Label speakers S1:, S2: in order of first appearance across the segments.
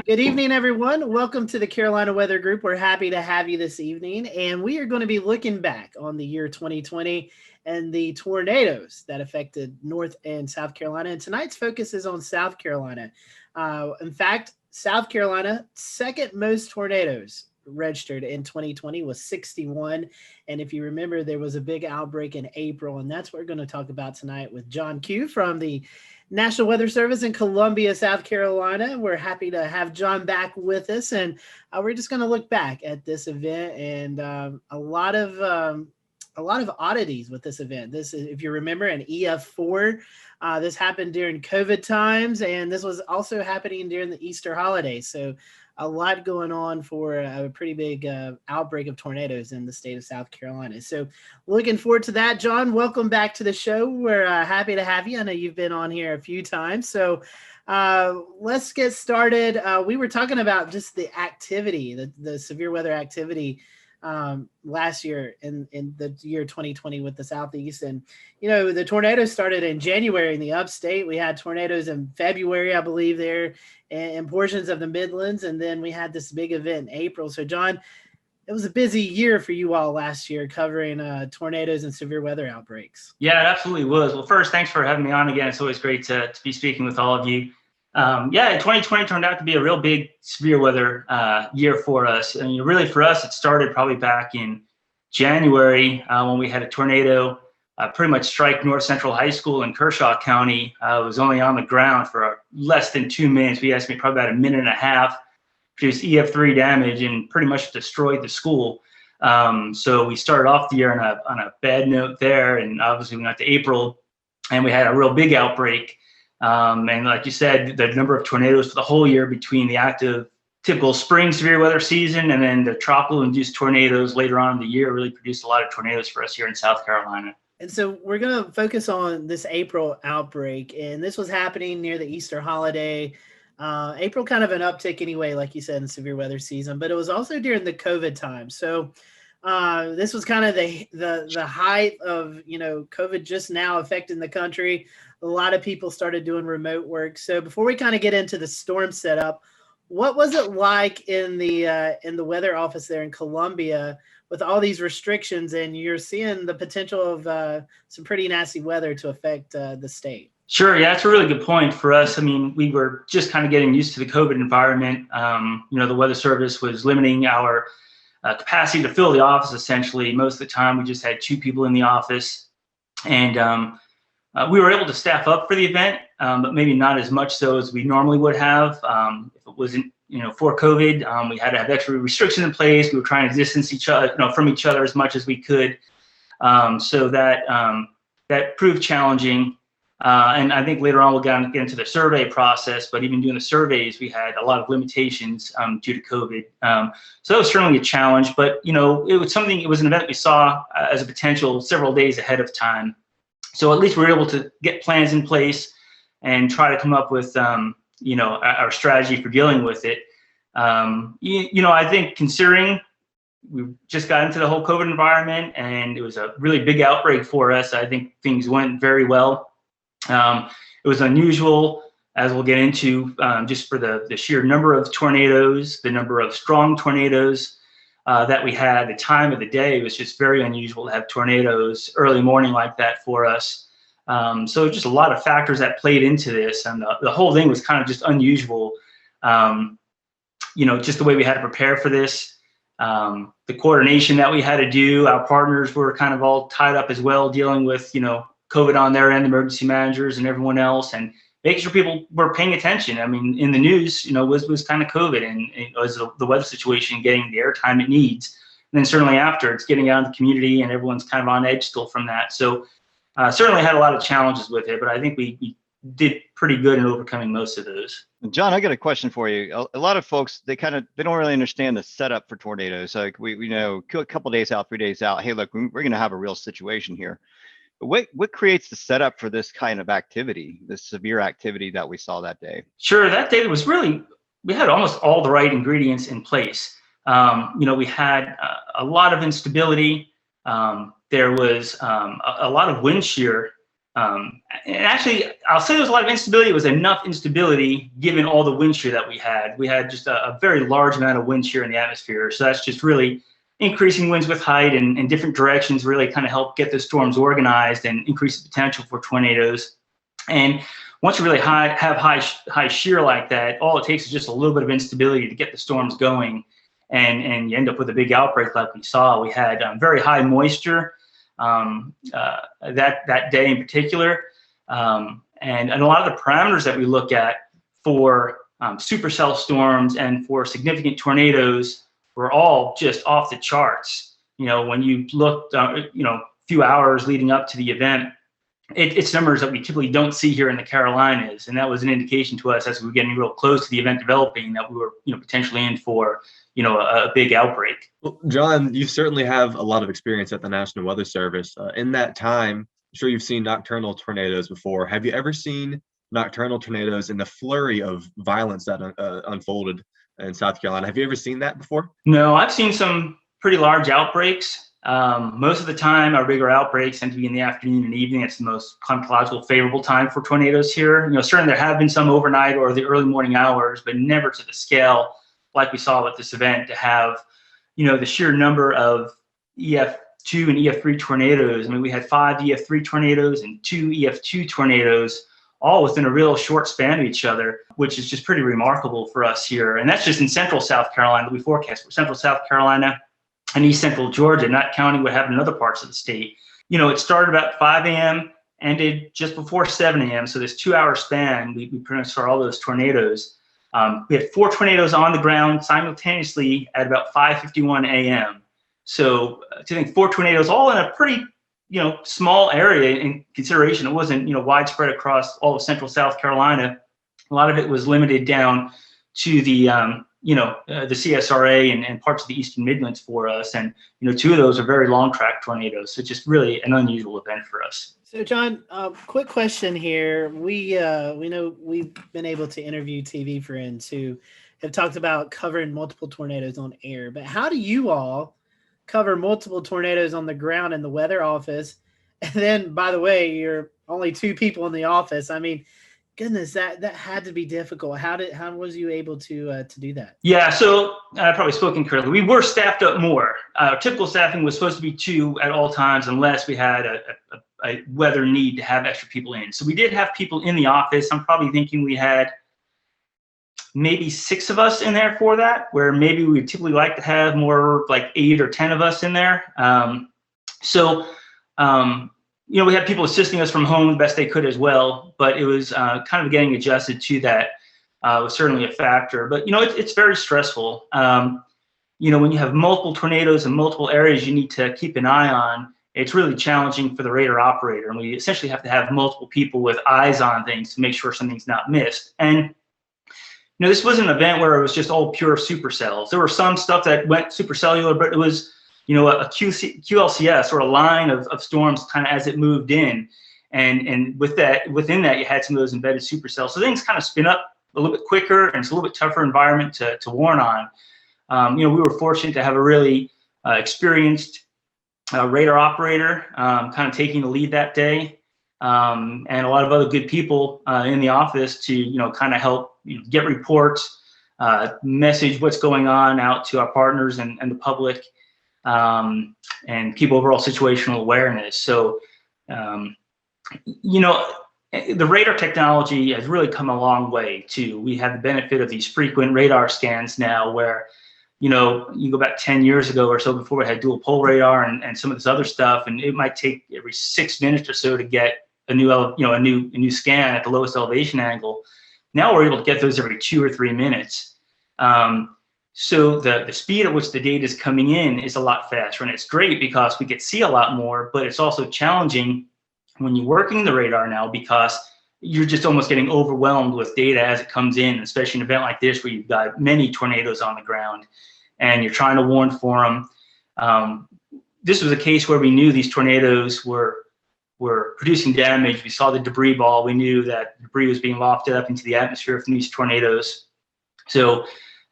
S1: Good evening, everyone. Welcome to the Carolina Weather Group. We're happy to have you this evening, and we are going to be looking back on the year 2020 and the tornadoes that affected North and South Carolina. And tonight's focus is on South Carolina. In fact, South Carolina, second most tornadoes registered in 2020 was 61. And if you remember, there was a big outbreak in April, and that's what we're going to talk about tonight with John Q from the National Weather Service in Columbia, South Carolina. We're happy to have John back with us, and we're just going to look back at this event and a lot of oddities with this event. This is, if you remember, an EF4. This happened during COVID times, and this was also happening during the Easter holiday. So a lot going on for a pretty big outbreak of tornadoes in the state of South Carolina. So looking forward to that. John, welcome back to the show. We're happy to have you. I know you've been on here a few times. So let's get started. We were talking about just the activity, the severe weather activity last year in the year 2020 with the Southeast. And, you know, the tornadoes started in January in the upstate. We had tornadoes in February, I believe, there in portions of the Midlands. And then we had this big event in April. So, John, it was a busy year for you all last year covering tornadoes and severe weather outbreaks.
S2: Yeah, it absolutely was. Well, first, thanks for having me on again. It's always great to be speaking with all of you. 2020 turned out to be a real big severe weather year for us. And really for us, it started probably back in January when we had a tornado pretty much strike North Central High School in Kershaw County. It was only on the ground for less than 2 minutes. We estimate probably about a minute and a half, produced EF3 damage and pretty much destroyed the school. So we started off the year on a bad note there. And obviously we got to April and we had a real big outbreak. And like you said, the number of tornadoes for the whole year between the active typical spring severe weather season and then the tropical induced tornadoes later on in the year really produced a lot of tornadoes for us here in South Carolina.
S1: And so we're going to focus on this April outbreak, and this was happening near the Easter holiday. April kind of an uptick anyway, like you said, in severe weather season, but it was also during the COVID time. So this was kind of the height of, you know, COVID just now affecting the country. A lot of people started doing remote work. So before we kind of get into the storm setup, what was it like in the weather office there in Columbia with all these restrictions, and you're seeing the potential of some pretty nasty weather to affect the state?
S2: Sure. Yeah, that's a really good point for us. I mean, we were just kind of getting used to the COVID environment. The Weather Service was limiting our capacity to fill the office essentially. Most of the time, we just had 2 people in the office, and we were able to staff up for the event, but maybe not as much so as we normally would have. If it wasn't, for COVID, we had to have extra restrictions in place. We were trying to distance each other, from each other as much as we could. So that proved challenging. And I think later on we'll get into the survey process, but even doing the surveys, we had a lot of limitations due to COVID. So that was certainly a challenge, but it was an event we saw as a potential several days ahead of time. So at least we were able to get plans in place and try to come up with, our strategy for dealing with it. I think considering we just got into the whole COVID environment and it was a really big outbreak for us, I think things went very well. It was unusual, as we'll get into, just for the sheer number of tornadoes, the number of strong tornadoes that we had. The time of the day was just very unusual to have tornadoes early morning like that for us. So just a lot of factors that played into this, and the whole thing was kind of just unusual. Just the way we had to prepare for this, the coordination that we had to do. Our partners were kind of all tied up as well, dealing with COVID on their end, emergency managers and everyone else, and making sure people were paying attention. I mean, in the news, was kind of COVID, and it was the weather situation getting the airtime it needs. And then certainly after, it's getting out in the community, and everyone's kind of on edge still from that. So certainly had a lot of challenges with it, but I think we did pretty good in overcoming most of those.
S3: John, I got a question for you. A lot of folks, they don't really understand the setup for tornadoes. Like we know a couple days out, 3 days out, hey, look, we're going to have a real situation here. What creates the setup for this kind of activity, this severe activity that we saw that day?
S2: Sure, that day was we had almost all the right ingredients in place. We had a lot of instability. There was a lot of wind shear And actually, I'll say there was a lot of instability. It was enough instability given all the wind shear that we had. We had just a very large amount of wind shear in the atmosphere. So that's just really increasing winds with height and different directions really kind of help get the storms organized and increase the potential for tornadoes. And once you really have high shear like that, all it takes is just a little bit of instability to get the storms going. And you end up with a big outbreak like we saw. We had very high moisture that day in particular. And a lot of the parameters that we look at for supercell storms and for significant tornadoes were all just off the charts. When you looked, a few hours leading up to the event, it's numbers that we typically don't see here in the Carolinas. And that was an indication to us as we were getting real close to the event developing that we were, potentially in for, a big outbreak.
S4: Well, John, you certainly have a lot of experience at the National Weather Service. In that time, I'm sure you've seen nocturnal tornadoes before. Have you ever seen nocturnal tornadoes in the flurry of violence that unfolded in South Carolina? Have you ever seen that before?
S2: No, I've seen some pretty large outbreaks. Most of the time, our bigger outbreaks tend to be in the afternoon and evening. It's the most climatological favorable time for tornadoes here. Certainly there have been some overnight or the early morning hours, but never to the scale like we saw with this event to have, the sheer number of EF2 and EF3 tornadoes. I mean, we had 5 EF3 tornadoes and 2 EF2 tornadoes, all within a real short span of each other, which is just pretty remarkable for us here. And that's just in Central South Carolina that we forecast for Central South Carolina and East Central Georgia, not counting what happened in other parts of the state. It started about 5 a.m., ended just before 7 a.m. So this 2-hour span, we pretty much saw all those tornadoes. We had 4 tornadoes on the ground simultaneously at about 5:51 a.m. So to think 4 tornadoes all in a pretty, small area in consideration. It wasn't, widespread across all of Central South Carolina. A lot of it was limited down to the, the CSRA and parts of the Eastern Midlands for us. And, 2 of those are very long track tornadoes. So just really an unusual event for us.
S1: So, John, quick question here. We know we've been able to interview TV friends who have talked about covering multiple tornadoes on air, but how do you all cover multiple tornadoes on the ground in the weather office? And then, by the way, you're only 2 people in the office. I mean, goodness, that had to be difficult. How was you able to do that?
S2: Yeah, so I probably spoke incorrectly. We were staffed up more. Typical staffing was supposed to be 2 at all times unless we had a weather need to have extra people in. So we did have people in the office. I'm probably thinking we had maybe 6 of us in there for that, where maybe we would typically like to have more like 8 or 10 of us in there. We had people assisting us from home the best they could as well, but it was kind of getting adjusted to that was certainly a factor. But, it's very stressful. When you have multiple tornadoes in multiple areas you need to keep an eye on, it's really challenging for the radar operator. And we essentially have to have multiple people with eyes on things to make sure something's not missed. And, this was an event where it was just all pure supercells. There were some stuff that went supercellular, but it was, a QLCS or a line of storms kind of as it moved in. And within that, you had some of those embedded supercells. So things kind of spin up a little bit quicker, and it's a little bit tougher environment to warn on. We were fortunate to have a really experienced radar operator kind of taking the lead that day, and a lot of other good people in the office to kind of help get reports, message what's going on out to our partners and the public, and keep overall situational awareness. So the radar technology has really come a long way too. We have the benefit of these frequent radar scans now where you go back 10 years ago or so before we had dual pole radar and some of this other stuff, and it might take every 6 minutes or so to get a new scan at the lowest elevation angle. Now we're able to get those every 2 or 3 minutes. So the speed at which the data is coming in is a lot faster, and it's great because we get see a lot more, but it's also challenging when you're working the radar now because you're just almost getting overwhelmed with data as it comes in, especially an event like this where you've got many tornadoes on the ground and you're trying to warn for them. This was a case where we knew these tornadoes were producing damage. We saw the debris ball. We knew that debris was being lofted up into the atmosphere from these tornadoes. So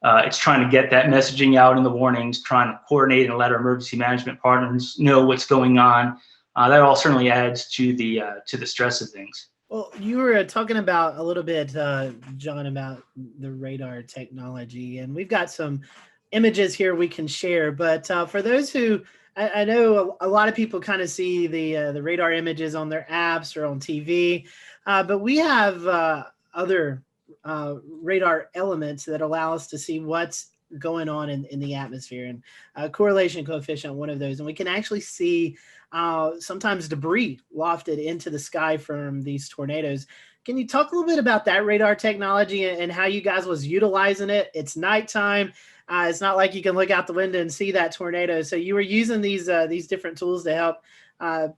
S2: it's trying to get that messaging out in the warnings, trying to coordinate and let our emergency management partners know what's going on, that all certainly adds to the stress of things.
S1: Well, you were talking about a little bit, John, about the radar technology, and we've got some images here we can share. But for those who, I know a lot of people kind of see the radar images on their apps or on TV, but we have other radar elements that allow us to see what's going on in the atmosphere, and correlation coefficient, one of those, and we can actually see sometimes debris lofted into the sky from these tornadoes. Can you talk a little bit about that radar technology and how you guys was utilizing it? It's nighttime. It's not like you can look out the window and see that tornado. So you were using these different tools to help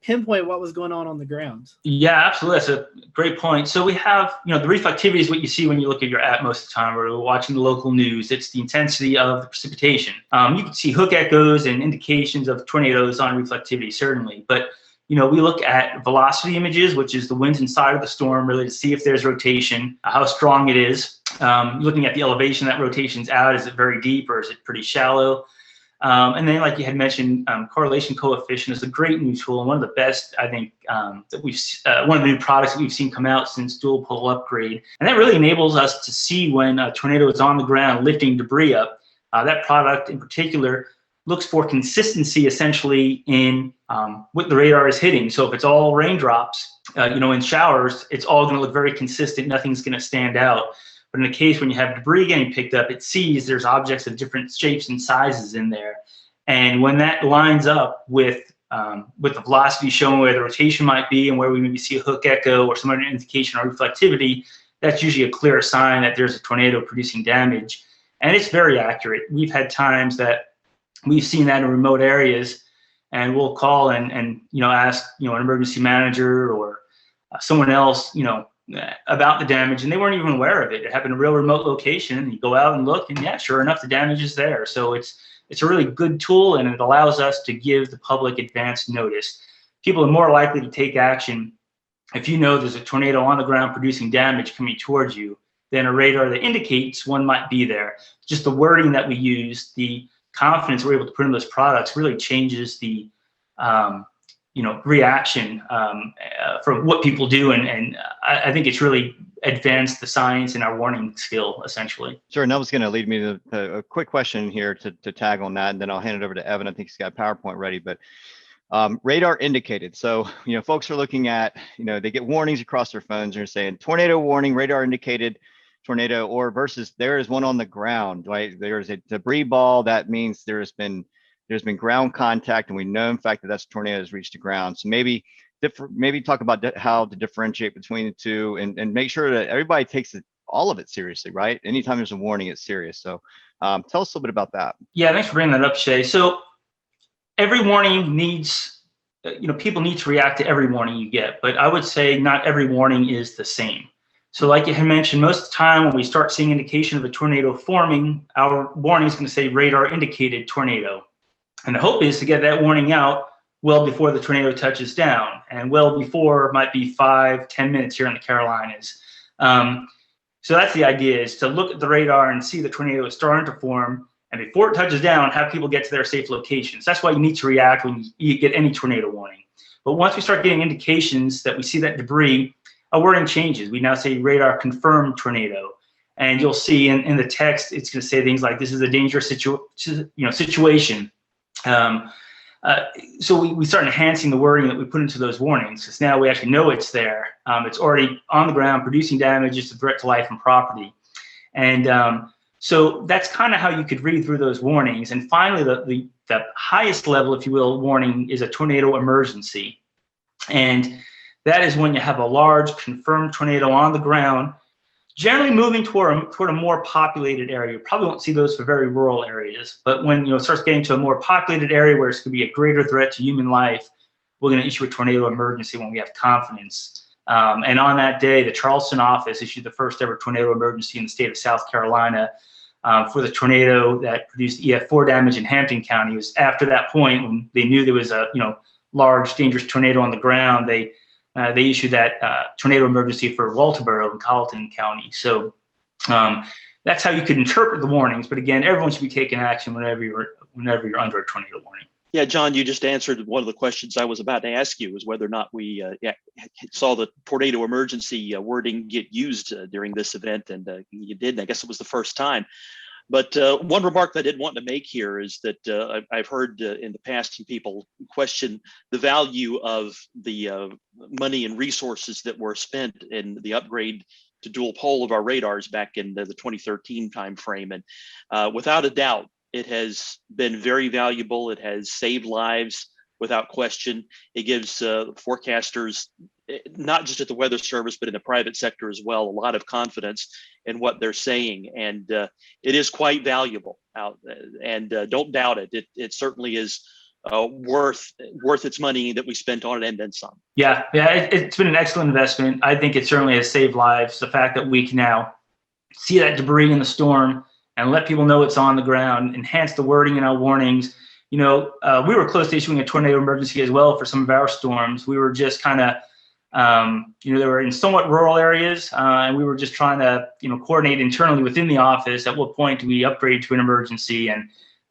S1: pinpoint what was going on the ground.
S2: Yeah, absolutely. That's a great point. So we have, the reflectivity is what you see when you look at your app most of the time, or watching the local news. It's the intensity of the precipitation. You can see hook echoes and indications of tornadoes on reflectivity, certainly. But, we look at velocity images, which is the winds inside of the storm, really to see if there's rotation, how strong it is. Looking at the elevation that rotation's out, is it very deep or is it pretty shallow? And then, like you had mentioned, correlation coefficient is a great new tool, and one of the best, I think, that we've one of the new products that we've seen come out since dual pole upgrade. And that really enables us to see when a tornado is on the ground lifting debris up. That product in particular looks for consistency, essentially, in what the radar is hitting. So if it's all raindrops, in showers, it's all going to look very consistent. Nothing's going to stand out. But in the case when you have debris getting picked up, it sees there's objects of different shapes and sizes in there. And when that lines up with the velocity showing where the rotation might be and where we maybe see a hook echo or some other indication of reflectivity, that's usually a clear sign that there's a tornado producing damage. And it's very accurate. We've had times that we've seen that in remote areas, and we'll call and ask an emergency manager or someone else about the damage, and they weren't even aware of it. It happened in a real remote location, and you go out and look, and yeah, sure enough, the damage is there. So it's a really good tool, and it allows us to give the public advance notice. People are more likely to take action if you know there's a tornado on the ground producing damage coming towards you than a radar that indicates one might be there. Just the wording that we use, the confidence we're able to put in those products really changes the reaction from what people do. And I think it's really advanced the science and our warning skill, essentially.
S3: Sure. And that was going to lead me to a quick question here to tag on that. And then I'll hand it over to Evan. I think he's got PowerPoint ready, but radar indicated. So, folks are looking at, they get warnings across their phones and they're saying tornado warning, radar indicated tornado, or versus there is one on the ground, right? There's a debris ball. That means there's been ground contact, and we know, in fact, that that's tornado has reached the ground. So maybe talk about how to differentiate between the two, and make sure that everybody takes all of it seriously, right? Anytime there's a warning, it's serious. So tell us a little bit about that.
S2: Yeah, thanks for bringing that up, Shay. So every warning needs, people need to react to every warning you get, but I would say not every warning is the same. So like you had mentioned, most of the time when we start seeing indication of a tornado forming, our warning is going to say radar indicated tornado. And the hope is to get that warning out well before the tornado touches down, and well before might be 5-10 minutes here in the Carolinas. So that's the idea, is to look at the radar and see the tornado is starting to form, and before it touches down, have people get to their safe locations. That's why you need to react when you get any tornado warning. But once we start getting indications that we see that debris, our wording changes. We now say radar confirmed tornado. And you'll see in the text, it's going to say things like, this is a dangerous situation. So we start enhancing the wording that we put into those warnings, because now we actually know it's there. It's already on the ground producing damage. It's a threat to life and property. And so that's kind of how you could read through those warnings. And finally, the highest level, if you will, warning is a tornado emergency. And that is when you have a large confirmed tornado on the ground, generally moving toward a more populated area. You probably won't see those for very rural areas, but when it starts getting to a more populated area where it's going to be a greater threat to human life, we're going to issue a tornado emergency when we have confidence. And on that day, the Charleston office issued the first ever tornado emergency in the state of South Carolina for the tornado that produced EF4 damage in Hampton County. It was after that point, when they knew there was a large dangerous tornado on the ground, they issued that tornado emergency for Walterboro and Colleton County. So that's how you could interpret the warnings. But again, everyone should be taking action whenever you're under a tornado warning.
S5: Yeah, John, you just answered one of the questions I was about to ask you, was whether or not we saw the tornado emergency wording get used during this event, and you did. I guess it was the first time. But one remark that I did want to make here is that I've heard in the past people question the value of the money and resources that were spent in the upgrade to dual pole of our radars back in the 2013 timeframe. And without a doubt, it has been very valuable. It has saved lives without question. It gives forecasters, not just at the Weather Service, but in the private sector as well, a lot of confidence in what they're saying. And it is quite valuable out, and don't doubt it. It certainly is worth its money that we spent on it, and then some.
S2: Yeah, it's been an excellent investment. I think it certainly has saved lives. The fact that we can now see that debris in the storm and let people know it's on the ground, enhance the wording in our warnings. We were close to issuing a tornado emergency as well for some of our storms. We were just kind of, they were in somewhat rural areas, and we were just trying to, coordinate internally within the office at what point do we upgrade to an emergency.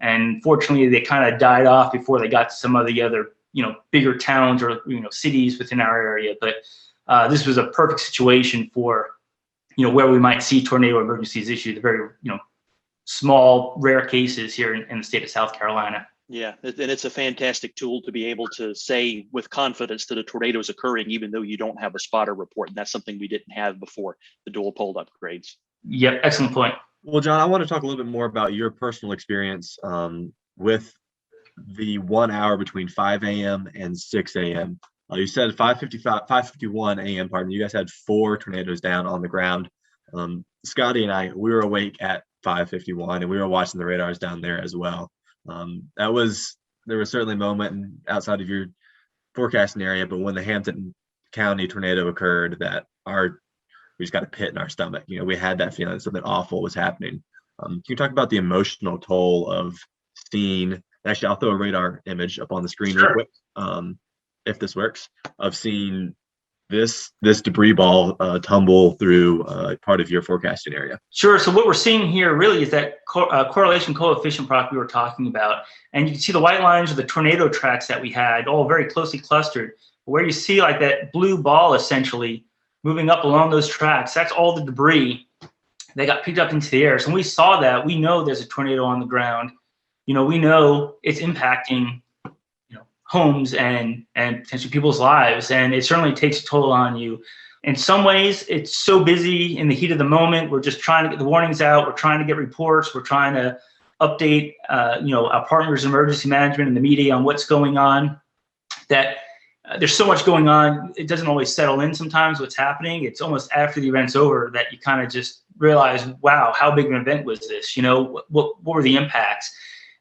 S2: And fortunately, they kind of died off before they got to some of the other, bigger towns or, cities within our area. But this was a perfect situation for, where we might see tornado emergencies issued, the very, small, rare cases here in the state of South Carolina.
S5: Yeah, and it's a fantastic tool to be able to say with confidence that a tornado is occurring, even though you don't have a spotter report. And that's something we didn't have before the dual pole upgrades.
S2: Yep, excellent point.
S4: Well, John, I want to talk a little bit more about your personal experience with the 1 hour between 5 a.m. and 6 a.m. You said 5:51 a.m. Pardon. You guys had 4 tornadoes down on the ground. Scotty and I, we were awake at 5:51, and we were watching the radars down there as well. There was certainly a moment outside of your forecasting area, but when the Hampton County tornado occurred, that we just got a pit in our stomach. We had that feeling that something awful was happening. Can you talk about the emotional toll of seeing? Actually, I'll throw a radar image up on the screen real quick, if this works, of seeing this debris ball tumble through part of your forecasting area.
S2: Sure. So what we're seeing here really is that correlation coefficient product we were talking about. And you can see the white lines are the tornado tracks that we had, all very closely clustered. Where you see like that blue ball essentially moving up along those tracks, that's all the debris that got picked up into the air. So when we saw that, we know there's a tornado on the ground. We know it's impacting homes and potentially people's lives, and it certainly takes a toll on you. In some ways, it's so busy in the heat of the moment. We're just trying to get the warnings out. We're trying to get reports. We're trying to update, our partners, emergency management, and the media on what's going on. That there's so much going on. It doesn't always settle in sometimes what's happening. It's almost after the event's over that you kind of just realize, wow, how big an event was this? What were the impacts?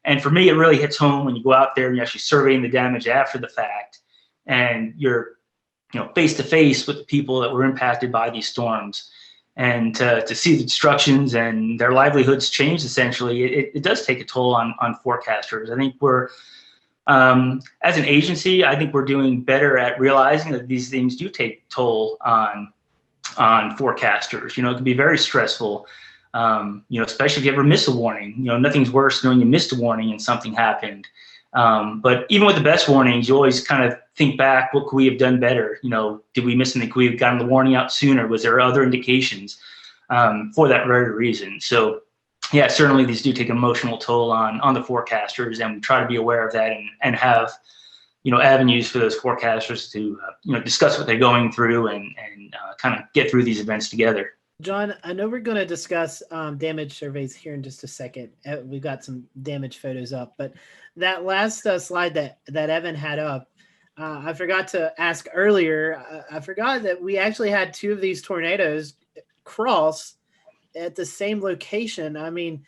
S2: And for me, it really hits home when you go out there and you're actually surveying the damage after the fact, and you're, face to face with the people that were impacted by these storms, and to see the destructions and their livelihoods change. Essentially, it does take a toll on forecasters. I think we're, as an agency, I think we're doing better at realizing that these things do take toll on forecasters. It can be very stressful. Especially if you ever miss a warning. Nothing's worse knowing you missed a warning and something happened. But even with the best warnings, you always kind of think back, what could we have done better? Did we miss something? Could we have gotten the warning out sooner? Was there other indications for that very reason? So yeah, certainly these do take emotional toll on the forecasters, and we try to be aware of that and have, avenues for those forecasters to, discuss what they're going through and kind of get through these events together.
S1: John, I know we're going to discuss damage surveys here in just a second. We've got some damage photos up, but that last slide that Evan had up, I forgot to ask earlier. I forgot that we actually had 2 of these tornadoes cross at the same location. I mean,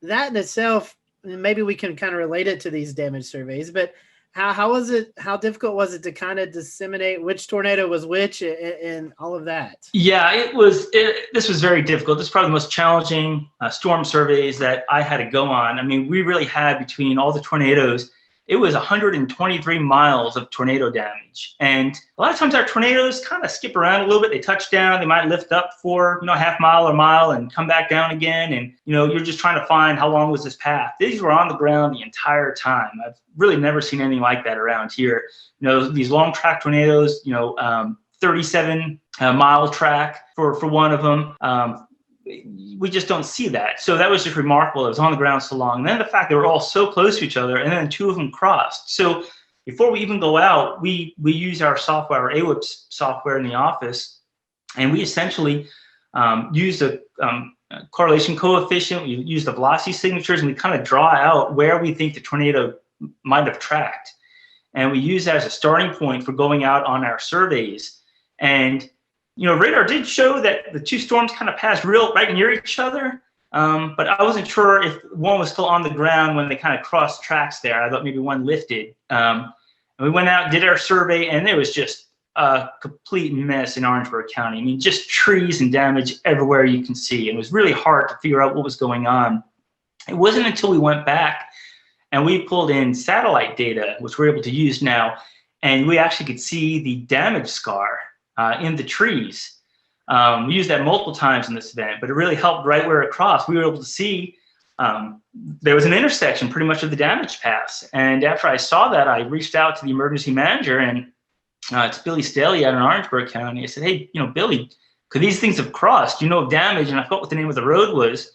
S1: that in itself, maybe we can kind of relate it to these damage surveys, but how was it? How difficult was it to kind of disseminate which tornado was which and all of that?
S2: Yeah, this was very difficult. This is probably the most challenging storm surveys that I had to go on. I mean, we really had, between all the tornadoes it was 123 miles of tornado damage. And a lot of times our tornadoes kind of skip around a little bit. They touch down, they might lift up for, a half mile or mile and come back down again. And, you're just trying to find how long was this path. These were on the ground the entire time. I've really never seen anything like that around here. These long track tornadoes, 37 mile track for one of them. We just don't see that. So that was just remarkable. It was on the ground so long. And then the fact they were all so close to each other, and then two of them crossed. So before we even go out, we use our software, our AWIPS software in the office, and we essentially use a correlation coefficient. We use the velocity signatures, and we kind of draw out where we think the tornado might have tracked. And we use that as a starting point for going out on our surveys. And radar did show that the two storms kind of passed right near each other, but I wasn't sure if one was still on the ground when they kind of crossed tracks there. I thought maybe one lifted. And we went out, did our survey, and it was just a complete mess in Orangeburg County. I mean, just trees and damage everywhere you can see. It was really hard to figure out what was going on. It wasn't until we went back and we pulled in satellite data, which we're able to use now, and we actually could see the damage scar in the trees. We used that multiple times in this event, but it really helped right where it crossed. We were able to see there was an intersection pretty much of the damage paths. And after I saw that, I reached out to the emergency manager, and it's Billy Staley out in Orangeburg County. I said, hey, Billy, could these things have crossed? Do you know of damage? And I forgot what the name of the road was.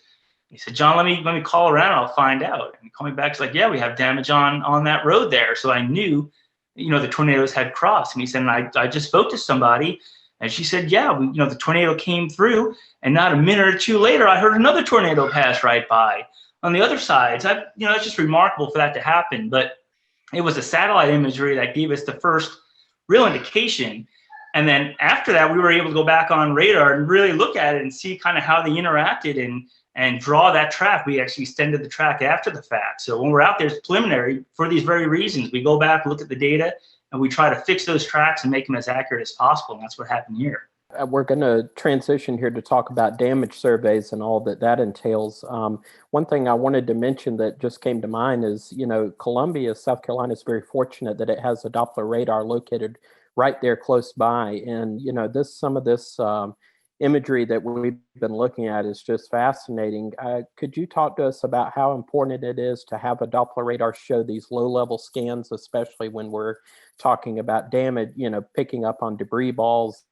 S2: He said, John, let me call around. I'll find out. And he called me back. He's like, yeah, we have damage on that road there. So I knew the tornadoes had crossed. And he said, and I just spoke to somebody, and she said, yeah, the tornado came through, and not a minute or two later, I heard another tornado pass right by on the other side. So it's just remarkable for that to happen. But it was the satellite imagery that gave us the first real indication. And then after that, we were able to go back on radar and really look at it and see kind of how they interacted and draw that track. We actually extended the track after the fact. So when we're out there, it's preliminary for these very reasons. We go back, look at the data, and we try to fix those tracks and make them as accurate as possible. And that's what happened here.
S6: We're going to transition here to talk about damage surveys and all that entails. One thing I wanted to mention that just came to mind is, Columbia, South Carolina is very fortunate that it has a Doppler radar located right there close by. And, some of this imagery that we've been looking at is just fascinating. Could you talk to us about how important it is to have a Doppler radar show these low-level scans, especially when we're talking about damage, picking up on debris balls,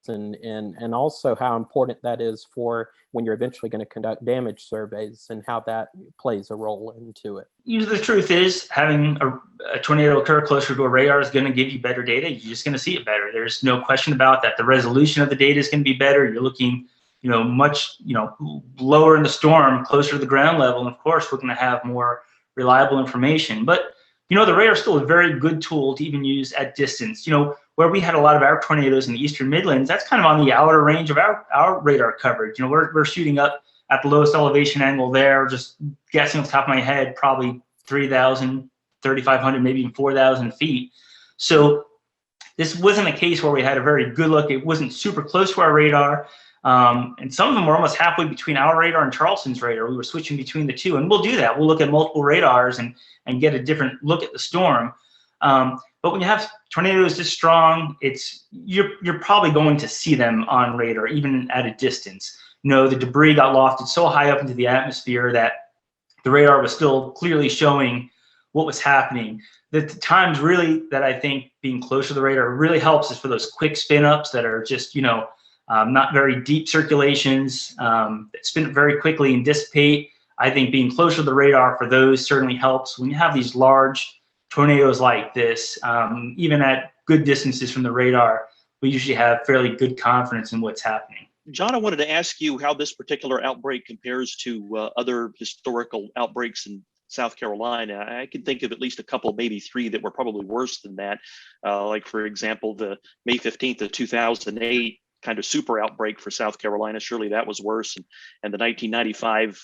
S6: and also how important that is for when you're eventually going to conduct damage surveys and how that plays a role into it?
S2: The truth is, having a tornado occur closer to a radar is going to give you better data. You're just going to see it better. There's no question about that. The resolution of the data is going to be better. You're looking, much, lower in the storm, closer to the ground level. And of course, we're going to have more reliable information. But, the radar is still a very good tool to even use at distance. Where we had a lot of our tornadoes in the eastern Midlands, that's kind of on the outer range of our radar coverage. We're shooting up at the lowest elevation angle there, just guessing off the top of my head, probably 3,000, 3,500, maybe even 4,000 feet. So this wasn't a case where we had a very good look. It wasn't super close to our radar. And some of them were almost halfway between our radar and Charleston's radar. We were switching between the two, and we'll do that. We'll look at multiple radars and get a different look at the storm. But when you have tornadoes this strong, you're probably going to see them on radar, even at a distance. The debris got lofted so high up into the atmosphere that the radar was still clearly showing what was happening. The times really that I think being close to the radar really helps is for those quick spin ups that are just, not very deep circulations that spin up very quickly and dissipate. I think being closer to the radar for those certainly helps. When you have these large tornadoes like this, even at good distances from the radar, we usually have fairly good confidence in what's happening.
S5: John, I wanted to ask you how this particular outbreak compares to other historical outbreaks in South Carolina. I can think of at least a couple, maybe three, that were probably worse than that. Like, for example, the May 15th of 2008 kind of super outbreak for South Carolina. Surely that was worse. And the 1995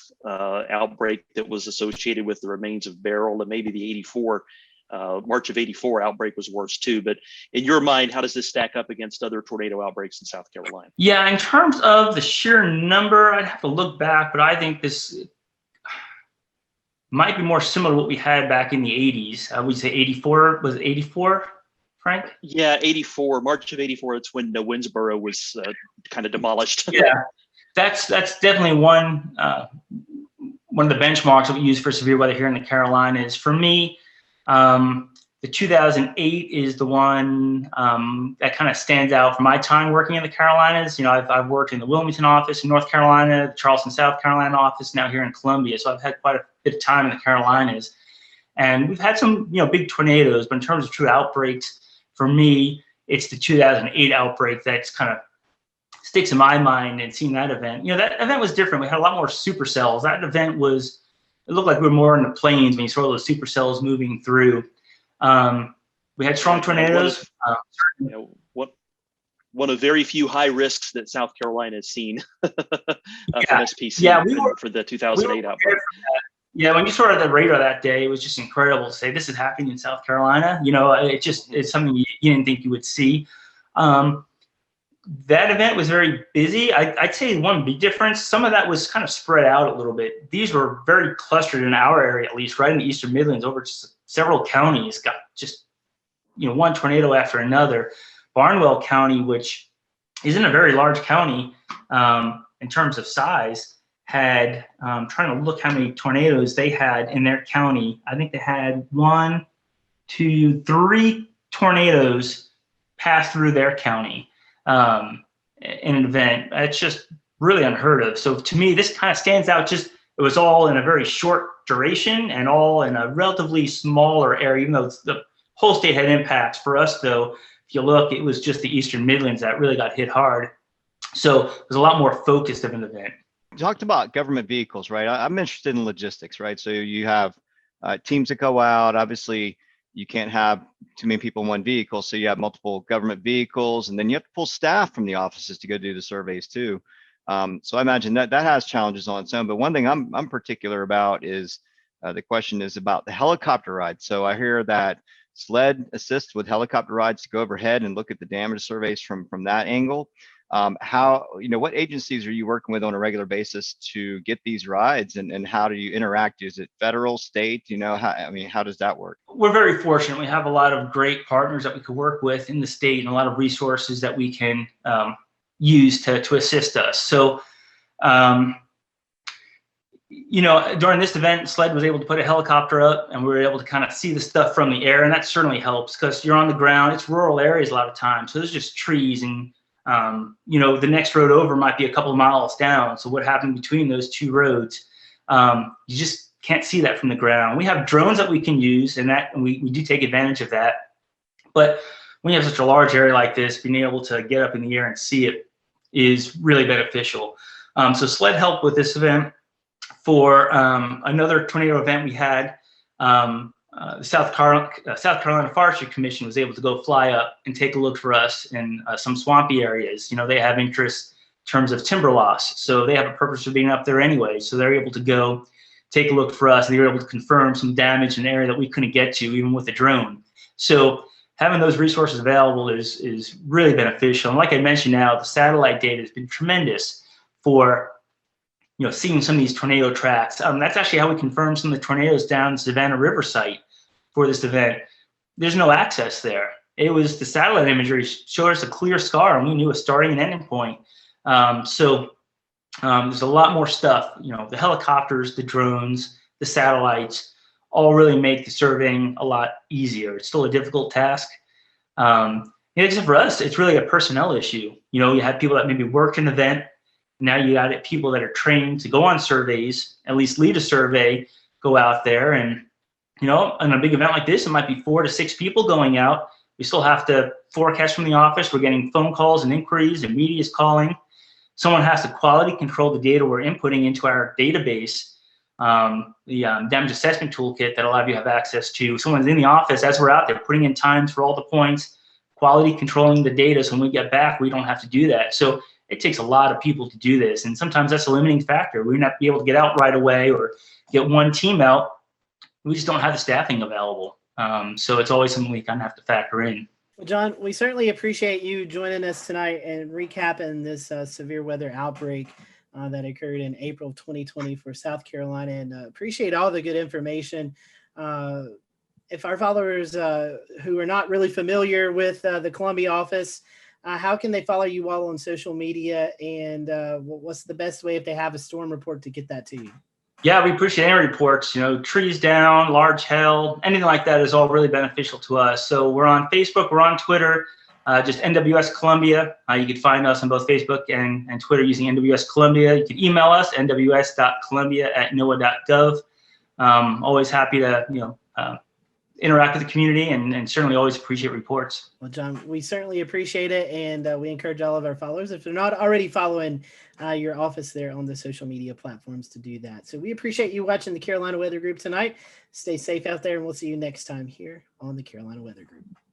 S5: outbreak that was associated with the remains of Beryl, and maybe the 84 March of 84 outbreak was worse too. But in your mind, how does this stack up against other tornado outbreaks in South Carolina?
S2: Yeah, in terms of the sheer number, I'd have to look back, but I think this, might be more similar to what we had back in the 80s. I would say 84, was it 84, Frank?
S5: Yeah, 84, March of 84. It's when Winnsboro was kind of demolished.
S2: Yeah, that's definitely one of the benchmarks that we use for severe weather here in the Carolinas. For me, the 2008 is the one that kind of stands out for my time working in the Carolinas. You know, I've worked in the Wilmington office in North Carolina, the Charleston, South Carolina office, now here in Columbia. So I've had quite a bit of time in the Carolinas. And we've had some, you know, big tornadoes, but in terms of true outbreaks, for me, it's the 2008 outbreak that's kind of sticks in my mind, and seeing that event. You know, that event was different. We had a lot more supercells. That event was, it looked like we were more in the plains when you saw those supercells moving through. We had strong tornadoes.
S5: You know, one of very few high risks that South Carolina has seen for SPC for the 2008 outbreak.
S2: Yeah, when you saw the radar that day, it was just incredible to say this is happening in South Carolina. You know, it's something you didn't think you would see. That event was very busy. I'd say one big difference, some of that was kind of spread out a little bit. These were very clustered in our area, at least, right in the Eastern Midlands, over several counties, got just, you know, one tornado after another. Barnwell County, which isn't a very large county in terms of size, had, trying to look how many tornadoes they had in their county. I think they had 1, 2, 3 tornadoes pass through their county in an event. It's just really unheard of. So to me, this kind of stands out. Just, it was all in a very short duration and all in a relatively smaller area, even though the whole state had impacts. For us, though, if you look, it was just the Eastern Midlands that really got hit hard. So it was a lot more focused of an event.
S3: You talked about government vehicles, right? I'm interested in logistics, right? So you have teams that go out. Obviously, you can't have too many people in one vehicle, so you have multiple government vehicles, and then you have to pull staff from the offices to go do the surveys too. So I imagine that has challenges on its own. But one thing I'm particular about is the question is about the helicopter ride. So I hear that SLED assists with helicopter rides to go overhead and look at the damage surveys from that angle. How, you know, what agencies are you working with on a regular basis to get these rides, and how do you interact? Is it federal, state? You know, how does that work?
S2: We're very fortunate. We have a lot of great partners that we can work with in the state, and a lot of resources that we can use to assist us. So, you know, during this event, SLED was able to put a helicopter up, and we were able to kind of see the stuff from the air, and that certainly helps because you're on the ground. It's rural areas a lot of times, so there's just trees, and you know, the next road over might be a couple of miles down. So what happened between those two roads, you just can't see that from the ground. We have drones that we can use, and we do take advantage of that. But when you have such a large area like this, being able to get up in the air and see it is really beneficial. So SLED helped with this event. For another tornado event we had, the South Carolina Forestry Commission was able to go fly up and take a look for us in some swampy areas. You know, they have interest in terms of timber loss, so they have a purpose for being up there anyway. So they're able to go take a look for us, and they were able to confirm some damage in an area that we couldn't get to even with a drone. So having those resources available is really beneficial. And like I mentioned, now the satellite data has been tremendous for, you know, seeing some of these tornado tracks. That's actually how we confirmed some of the tornadoes down the Savannah River site for this event. There's no access there. It was the satellite imagery showed us a clear scar, and we knew a starting and ending point. So there's a lot more stuff. You know, the helicopters, the drones, the satellites all really make the surveying a lot easier. It's still a difficult task. Except for us, it's really a personnel issue. You know, you have people that maybe worked an event. Now you got people that are trained to go on surveys, at least lead a survey, go out there. And, you know, in a big event like this, it might be 4 to 6 people going out. We still have to forecast from the office. We're getting phone calls and inquiries, and media is calling. Someone has to quality control the data we're inputting into our database, the damage assessment toolkit that a lot of you have access to. Someone's in the office as we're out there putting in times for all the points, quality controlling the data, so when we get back, we don't have to do that. So it takes a lot of people to do this, and sometimes that's a limiting factor. We may not be able to get out right away or get one team out. We just don't have the staffing available. So it's always something we kind of have to factor in.
S1: Well, John, we certainly appreciate you joining us tonight and recapping this severe weather outbreak. that occurred in April of 2020 for South Carolina, and appreciate all the good information. If our followers who are not really familiar with the Columbia office, how can they follow you all on social media, and what's the best way if they have a storm report to get that to you?
S2: Yeah, we appreciate any reports, trees down, large hail, anything like that is all really beneficial to us. So we're on Facebook, we're on Twitter, just NWS Columbia. You can find us on both Facebook and Twitter using NWS Columbia. You can email us, nws.columbia@noaa.gov. Always happy to, interact with the community and certainly always appreciate reports.
S1: Well, John, we certainly appreciate it, and we encourage all of our followers, if they're not already following your office there on the social media platforms, to do that. So we appreciate you watching the Carolina Weather Group tonight. Stay safe out there, and we'll see you next time here on the Carolina Weather Group.